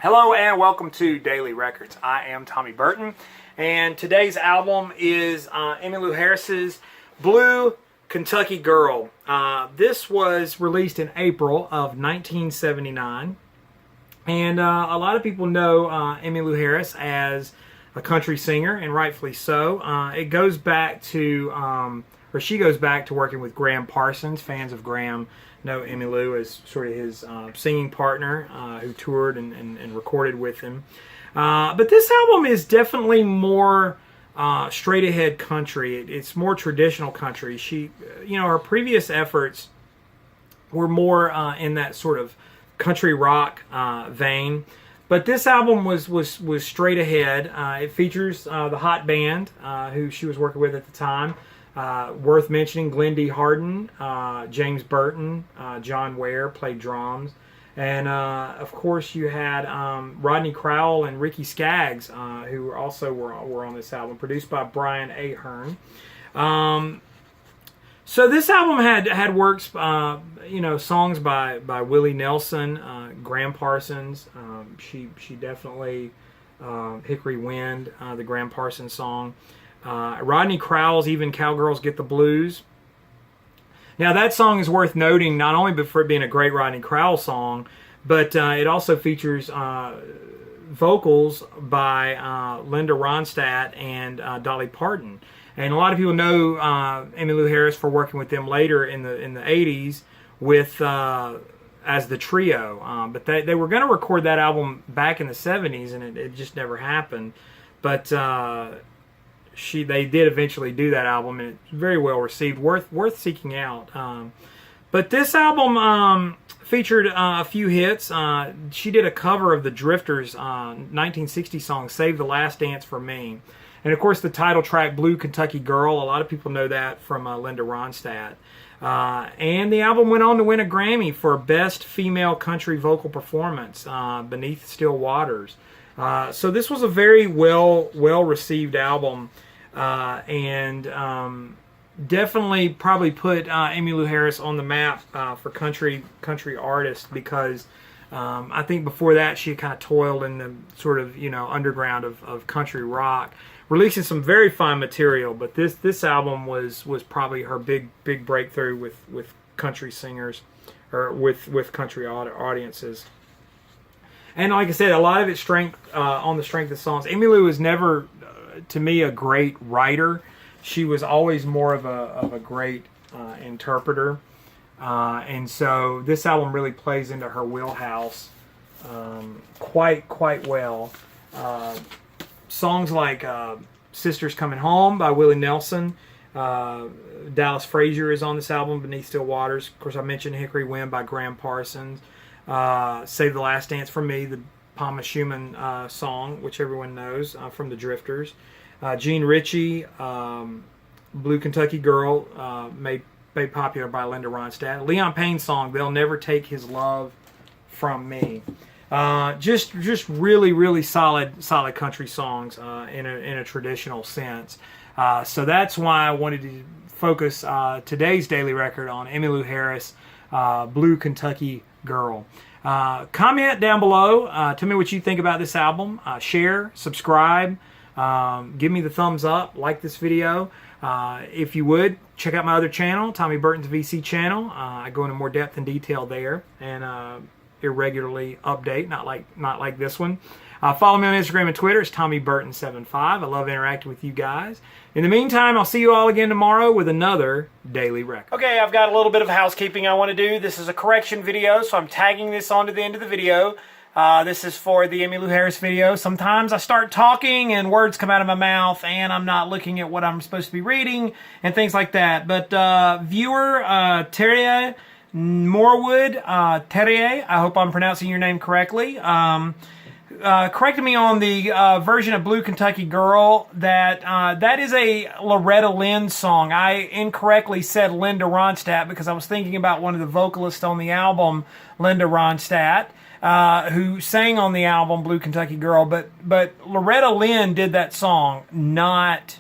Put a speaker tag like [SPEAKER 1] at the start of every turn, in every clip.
[SPEAKER 1] Hello and welcome to Daily Records. I am Tommy Burton, and today's album is Emmylou Harris's Blue Kentucky Girl. This was released in April of 1979, and a lot of people know Emmylou Harris as a country singer, and rightfully so. It goes back to, she goes back to working with Graham Parsons. Fans of Graham know Emmylou as sort of his singing partner who toured and recorded with him. But this album is definitely more straight ahead country. It's more traditional country. She, her previous efforts were more in that sort of country rock vein. But this album was straight ahead. It features the Hot Band, who she was working with at the time. Worth mentioning, Glenn D. Harden, James Burton, John Ware played drums, and of course you had Rodney Crowell and Ricky Skaggs, who also were on this album, produced by Brian Ahern. So this album had works, songs by Willie Nelson, Graham Parsons. She definitely Hickory Wind, the Graham Parsons song. Rodney Crowell's Even Cowgirls Get the Blues. Now that song is worth noting not only for it being a great Rodney Crowell song, but it also features vocals by Linda Ronstadt and Dolly Parton. And a lot of people know Emmylou Harris for working with them later in the 80s with as the trio. But they were going to record that album back in the 70s, and it just never happened. But they did eventually do that album, and it's very well received, worth seeking out. But this album featured a few hits. She did a cover of the Drifters' 1960 song "Save the Last Dance for Me," and of course the title track "Blue Kentucky Girl." A lot of people know that from Linda Ronstadt. And the album went on to win a Grammy for Best Female Country Vocal Performance, Beneath Still Waters. So this was a very well received album, and definitely probably put Emmylou Harris on the map for country artists, because I think before that she had kind of toiled in the sort of underground of country rock, releasing some very fine material. But this album was probably her big breakthrough with country singers, or with country audiences. And like I said, a lot of it's on the strength of songs. Emmylou was never, to me, a great writer. She was always more of a great interpreter. And so this album really plays into her wheelhouse quite well. Songs like Sisters Coming Home by Willie Nelson. Dallas Frazier is on this album, Beneath Still Waters. Of course, I mentioned Hickory Wind by Graham Parsons. Save the Last Dance for Me, the Palma Schumann song, which everyone knows from the Drifters. Gene Ritchie, Blue Kentucky Girl, made popular by Linda Ronstadt. Leon Payne's song, They'll Never Take His Love From Me. Just really solid country songs in a traditional sense. So that's why I wanted to focus today's Daily Record on Emmylou Harris, Blue Kentucky Girl. Comment down below. Tell me what you think about this album. Share, subscribe, give me the thumbs up, like this video. If you would, check out my other channel, Tommy Burton's VC channel. I go into more depth and detail there, and irregularly update, not like this one. Follow me on Instagram and Twitter. It's TommyBurton75. I love interacting with you guys. In the meantime, I'll see you all again tomorrow with another Daily Record. Okay, I've got a little bit of housekeeping I want to do. This is a correction video, so I'm tagging this onto the end of the video. This is for the Emmylou Harris video. Sometimes I start talking and words come out of my mouth and I'm not looking at what I'm supposed to be reading and things like that. But viewer Terrier Morwood, Terrier, I hope I'm pronouncing your name correctly, corrected me on the version of Blue Kentucky Girl that that is a Loretta Lynn song. I incorrectly said Linda Ronstadt because I was thinking about one of the vocalists on the album, Linda Ronstadt, who sang on the album Blue Kentucky Girl. But Loretta Lynn did that song, not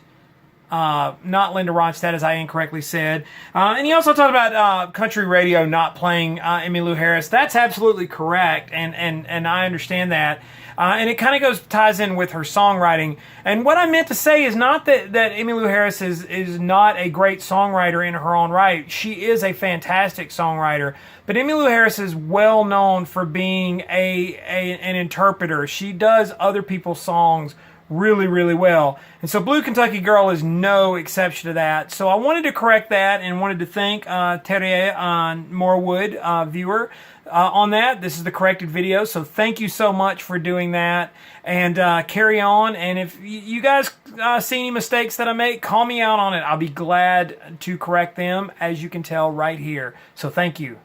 [SPEAKER 1] not Linda Ronstadt, as I incorrectly said. And he also talked about country radio not playing Emmylou Harris. That's absolutely correct, and I understand that. And it kind of ties in with her songwriting. And what I meant to say is not that Emmylou Harris is not a great songwriter in her own right. She is a fantastic songwriter. But Emmylou Harris is well known for being an interpreter. She does other people's songs really, really well. And so Blue Kentucky Girl is no exception to that. So I wanted to correct that and wanted to thank Terry Morewood, viewer, on that. This is the corrected video. So thank you so much for doing that. And carry on. And if you guys see any mistakes that I make, call me out on it. I'll be glad to correct them, as you can tell right here. So thank you.